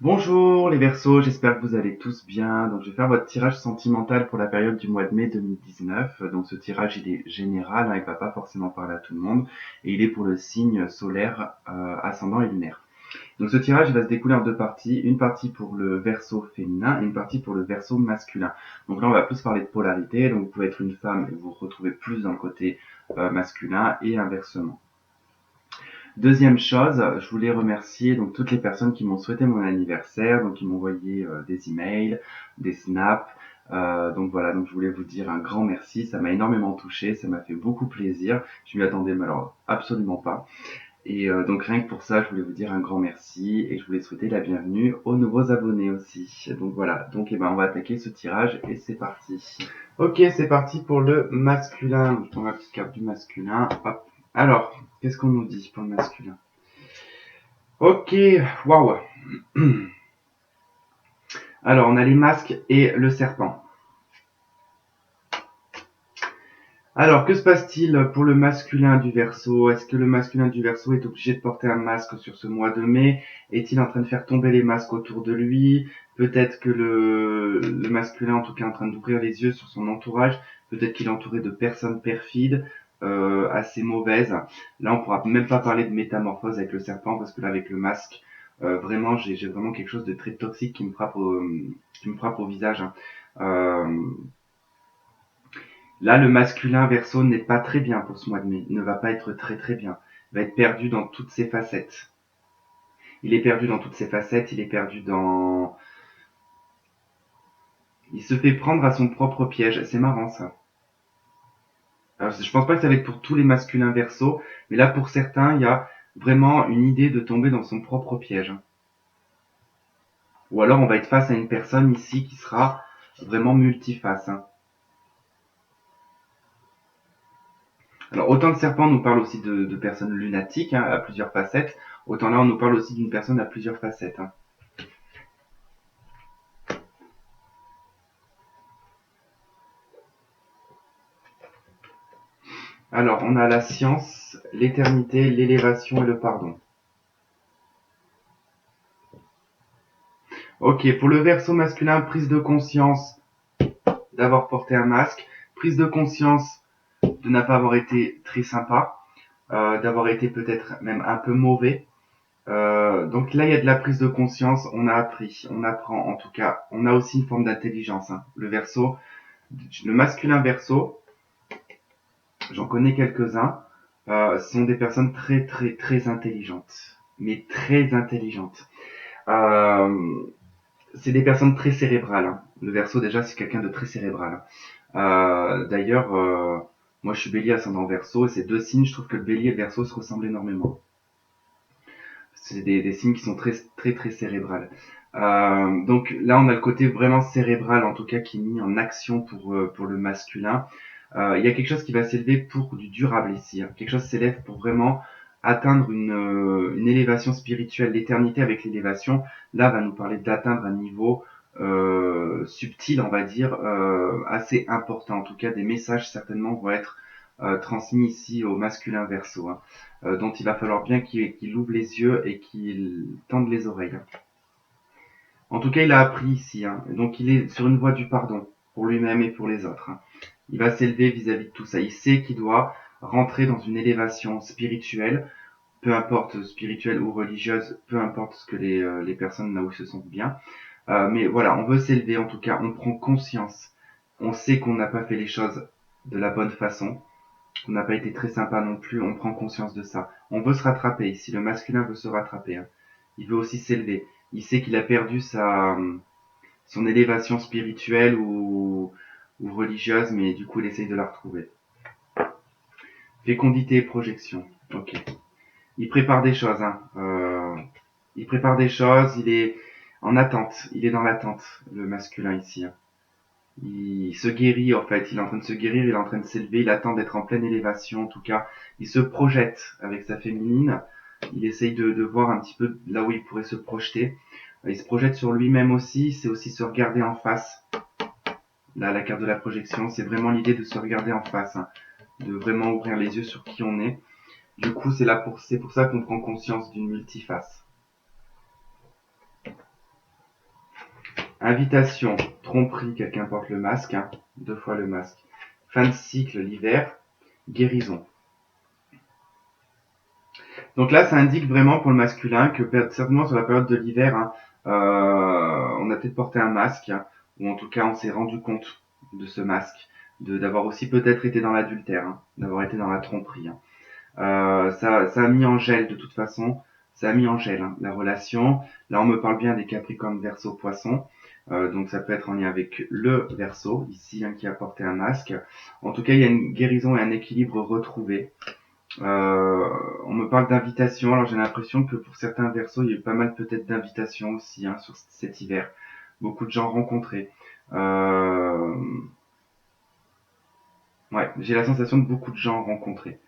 Bonjour les Verseaux, j'espère que vous allez tous bien. Donc je vais faire votre tirage sentimental pour la période du mois de mai 2019. Donc ce tirage il est général, il ne va pas forcément parler à tout le monde et il est pour le signe solaire, ascendant et lunaire. Donc ce tirage il va se découler en deux parties, une partie pour le Verseau féminin et une partie pour le Verseau masculin. Donc là on va plus parler de polarité, donc vous pouvez être une femme et vous vous retrouvez plus dans le côté masculin et inversement. Deuxième chose, je voulais remercier donc toutes les personnes qui m'ont souhaité mon anniversaire, donc qui m'ont envoyé des emails, des snaps. Donc voilà, donc je voulais vous dire un grand merci, ça m'a énormément touché, ça m'a fait beaucoup plaisir. Je m'y attendais mais alors absolument pas. Et donc rien que pour ça, je voulais vous dire un grand merci et je voulais souhaiter la bienvenue aux nouveaux abonnés aussi. Donc voilà, donc on va attaquer ce tirage et c'est parti. Ok, c'est parti pour le masculin. Je prends ma petite carte du masculin. Hop. Alors, qu'est-ce qu'on nous dit pour le masculin? Ok, waouh. Alors, on a les masques et le serpent. Alors, que se passe-t-il pour le masculin du Verseau? Est-ce que le masculin du Verseau est obligé de porter un masque sur ce mois de mai? Est-il en train de faire tomber les masques autour de lui? Peut-être que le masculin, en tout cas, est en train d'ouvrir les yeux sur son entourage. Peut-être qu'il est entouré de personnes perfides, assez mauvaises. Là, on pourra même pas parler de métamorphose avec le serpent, parce que là, avec le masque, vraiment, j'ai vraiment quelque chose de très toxique qui me frappe au visage, hein. Euh, Là, le masculin Verseau n'est pas très bien pour ce mois de mai, ne va pas être très très bien. Il va être perdu dans toutes ses facettes. Il est perdu dans toutes ses facettes, il est perdu dans... Il se fait prendre à son propre piège, c'est marrant ça. Alors, je pense pas que ça va être pour tous les masculins Verseau, mais là pour certains, il y a vraiment une idée de tomber dans son propre piège. Ou alors on va être face à une personne ici qui sera vraiment multiface, hein. Alors autant le serpent nous parle aussi de personnes lunatiques, hein, à plusieurs facettes, autant là on nous parle aussi d'une personne à plusieurs facettes, hein. Alors, on a la science, l'éternité, l'élévation et le pardon. Ok, pour le Verseau masculin, prise de conscience d'avoir porté un masque, prise de conscience de n'a pas avoir été très sympa, d'avoir été peut-être même un peu mauvais. Donc là, il y a de la prise de conscience, on a appris, on apprend en tout cas, on a aussi une forme d'intelligence, hein. Le Verseau, le masculin Verseau, j'en connais quelques-uns, sont des personnes très très très intelligentes, mais très intelligentes. Euh, c'est des personnes très cérébrales, hein. Le Verseau déjà c'est quelqu'un de très cérébral. D'ailleurs, moi je suis Bélier ascendant Verseau et ces deux signes, je trouve que le Bélier et le Verseau se ressemblent énormément. C'est des signes qui sont très très très cérébrales. Donc là on a le côté vraiment cérébral en tout cas qui est mis en action pour le masculin. Il y a quelque chose qui va s'élever pour du durable ici, hein. Quelque chose s'élève pour vraiment atteindre une élévation spirituelle. L'éternité avec l'élévation, là, va nous parler d'atteindre un niveau subtil, on va dire, assez important. En tout cas, des messages certainement vont être transmis ici au masculin Verseau, hein, dont il va falloir bien qu'il ouvre les yeux et qu'il tende les oreilles. En tout cas, il a appris ici, hein, donc il est sur une voie du pardon pour lui-même et pour les autres, hein. Il va s'élever vis-à-vis de tout ça. Il sait qu'il doit rentrer dans une élévation spirituelle, peu importe spirituelle ou religieuse, peu importe ce que les personnes là où se sentent bien. Mais voilà, on veut s'élever en tout cas, on prend conscience. On sait qu'on n'a pas fait les choses de la bonne façon, qu'on n'a pas été très sympa non plus, on prend conscience de ça. On veut se rattraper, ici le masculin veut se rattraper, hein. Il veut aussi s'élever. Il sait qu'il a perdu son élévation spirituelle ou religieuse, mais du coup il essaye de la retrouver. Fécondité et projection. Ok. Il prépare des choses, hein. Il prépare des choses, il est en attente. Il est dans l'attente, le masculin ici, hein. Il se guérit en fait, il est en train de se guérir, il est en train de s'élever, il attend d'être en pleine élévation en tout cas. Il se projette avec sa féminine, il essaye de voir un petit peu là où il pourrait se projeter. Il se projette sur lui-même aussi, c'est aussi se regarder en face. Là, la carte de la projection, c'est vraiment l'idée de se regarder en face, hein, de vraiment ouvrir les yeux sur qui on est. Du coup, c'est pour ça qu'on prend conscience d'une multiface. Invitation, tromperie, quelqu'un porte le masque, hein, 2 fois le masque. Fin de cycle, l'hiver, guérison. Donc là, ça indique vraiment pour le masculin que certainement sur la période de l'hiver, hein, on a peut-être porté un masque, hein, ou en tout cas on s'est rendu compte de ce masque, d'avoir aussi peut-être été dans l'adultère, hein, d'avoir été dans la tromperie. Hein. Ça a mis en gel de toute façon, ça a mis en gel hein, la relation. Là, on me parle bien des Capricornes, Verseau, Poisson. Donc ça peut être en lien avec le Verseau, ici, hein, qui a porté un masque. En tout cas, il y a une guérison et un équilibre retrouvé. On me parle d'invitation, alors j'ai l'impression que pour certains Verseaux, il y a eu pas mal peut-être d'invitations aussi hein, sur cet hiver. Beaucoup de gens rencontrés. Ouais, j'ai la sensation de beaucoup de gens rencontrés.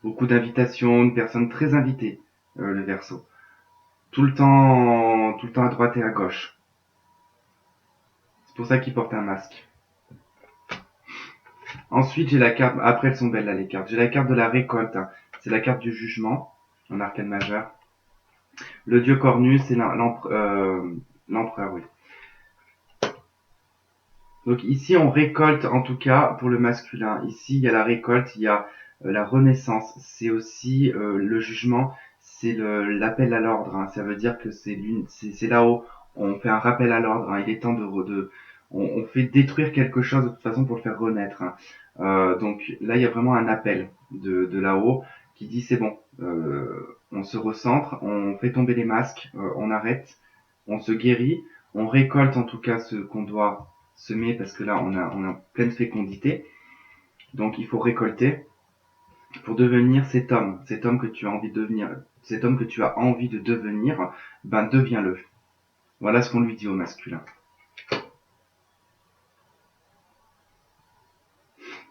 Beaucoup d'invitations, une personne très invitée, le Verseau. Tout le temps à droite et à gauche. C'est pour ça qu'il porte un masque. Ensuite, j'ai la carte, après elles sont belles là les cartes. J'ai la carte de la récolte, hein. C'est la carte du jugement, en arcane majeur. Le dieu cornu, c'est l'empereur, oui. Donc ici, on récolte, en tout cas, pour le masculin. Ici, il y a la récolte, il y a la renaissance. C'est aussi le jugement, c'est l'appel à l'ordre. Hein. Ça veut dire que c'est là-haut, on fait un rappel à l'ordre. Hein. Il est temps on fait détruire quelque chose de toute façon pour le faire renaître. Hein. Donc là, il y a vraiment un appel de là-haut qui dit c'est bon, on se recentre, on fait tomber les masques, on arrête, on se guérit, on récolte en tout cas ce qu'on doit semer parce que là on a pleine fécondité. Donc il faut récolter pour devenir cet homme que tu as envie de devenir, cet homme que tu as envie de devenir, ben deviens-le. Voilà ce qu'on lui dit au masculin.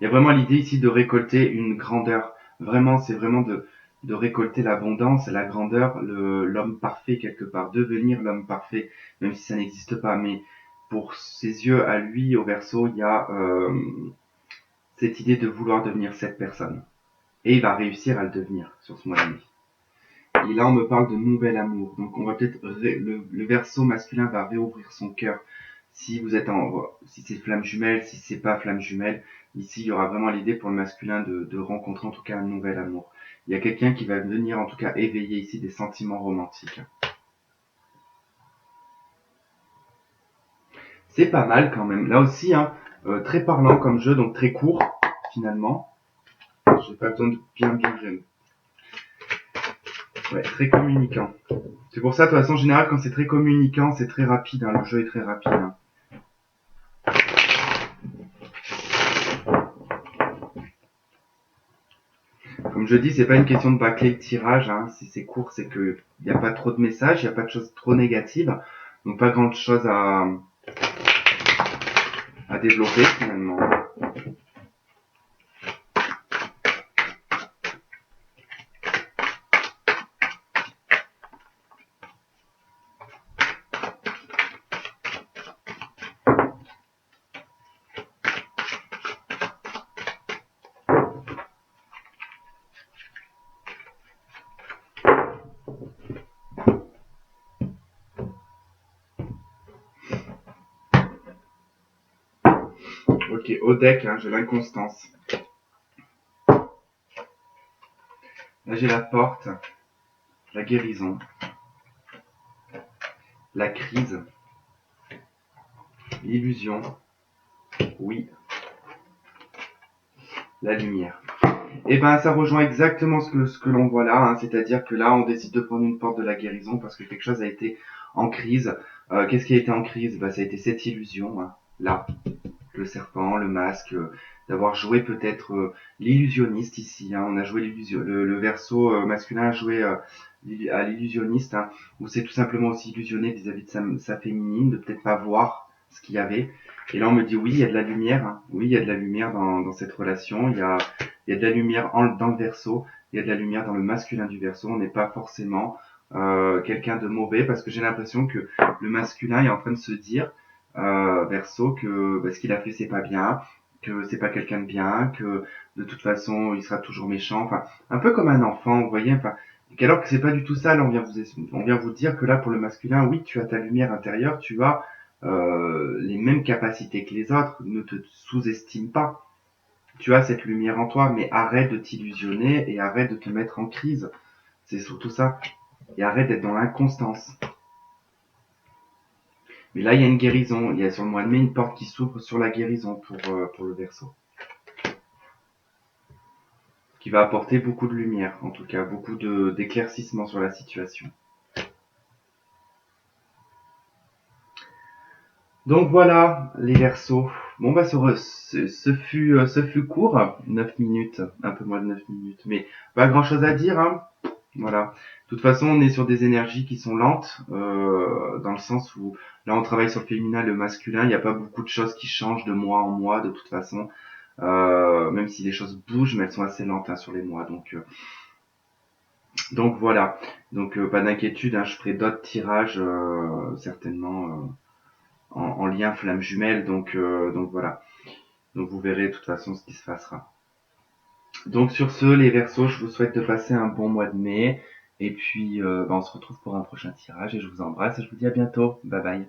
Il y a vraiment l'idée ici de récolter une grandeur. Vraiment, c'est vraiment de récolter l'abondance, la grandeur, l'homme parfait quelque part, devenir l'homme parfait, même si ça n'existe pas. Mais pour ses yeux, à lui, au Verseau, il y a cette idée de vouloir devenir cette personne. Et il va réussir à le devenir sur ce mois de Et là, on me parle de nouvel amour. Donc, on va peut-être le Verseau masculin va réouvrir son cœur. Si vous êtes si c'est flamme jumelle, si c'est pas flamme jumelle, ici, il y aura vraiment l'idée pour le masculin de rencontrer en tout cas un nouvel amour. Il y a quelqu'un qui va venir en tout cas éveiller ici des sentiments romantiques. C'est pas mal quand même. Là aussi, hein, très parlant comme jeu, donc très court finalement. J'ai pas besoin de bien j'aime. Ouais, très communicant. C'est pour ça, de toute façon, en général, quand c'est très communicant, c'est très rapide. Hein, le jeu est très rapide. Hein. Comme je dis, c'est pas une question de bâcler le tirage. Hein. Si c'est court, c'est que il n'y a pas trop de messages, il n'y a pas de choses trop négatives, donc pas grand chose à développer finalement. Ok, au deck, hein, j'ai l'inconstance. Là, j'ai la porte, la guérison, la crise, l'illusion, oui, la lumière. Et ben, ça rejoint exactement ce que l'on voit là, hein, c'est-à-dire que là, on décide de prendre une porte de la guérison parce que quelque chose a été en crise. Qu'est-ce qui a été en crise? Ça a été cette illusion, hein, là, le serpent, le masque, d'avoir joué peut-être l'illusionniste ici. Hein, on a joué le Verseau masculin a joué à l'illusionniste, hein, où c'est tout simplement aussi illusionné vis-à-vis de sa féminine, de peut-être pas voir ce qu'il y avait. Et là, on me dit oui, il y a de la lumière. Hein. Oui, il y a de la lumière dans cette relation. Il y a de la lumière dans le Verseau. Il y a de la lumière dans le masculin du Verseau. On n'est pas forcément quelqu'un de mauvais parce que j'ai l'impression que le masculin est en train de se dire Verseau que ce qu'il a fait c'est pas bien, que c'est pas quelqu'un de bien, que de toute façon il sera toujours méchant. Enfin, un peu comme un enfant, vous voyez. Enfin, Et alors que c'est pas du tout ça, là on vient vous dire que là pour le masculin, oui, tu as ta lumière intérieure, tu as les mêmes capacités que les autres, ne te sous-estime pas. Tu as cette lumière en toi, mais arrête de t'illusionner et arrête de te mettre en crise. C'est surtout ça. Et arrête d'être dans l'inconstance. Mais là, il y a une guérison. Il y a sur le mois de mai une porte qui s'ouvre sur la guérison pour le Verseau. Qui va apporter beaucoup de lumière, en tout cas, beaucoup d'éclaircissement sur la situation. Donc voilà, les Verseaux. Bon bah ce fut court, 9 minutes, un peu moins de 9 minutes, mais pas grand chose à dire, hein. Voilà. De toute façon, on est sur des énergies qui sont lentes, dans le sens où là on travaille sur le féminin, le masculin, il n'y a pas beaucoup de choses qui changent de mois en mois, de toute façon. Même si les choses bougent, mais elles sont assez lentes, hein, sur les mois. Donc voilà. Donc pas d'inquiétude, hein, je ferai d'autres tirages certainement en lien flamme jumelle. Donc voilà. Donc vous verrez de toute façon ce qui se passera. Donc sur ce, les Verseaux, je vous souhaite de passer un bon mois de mai. Et puis on se retrouve pour un prochain tirage et je vous embrasse et je vous dis à bientôt. Bye bye.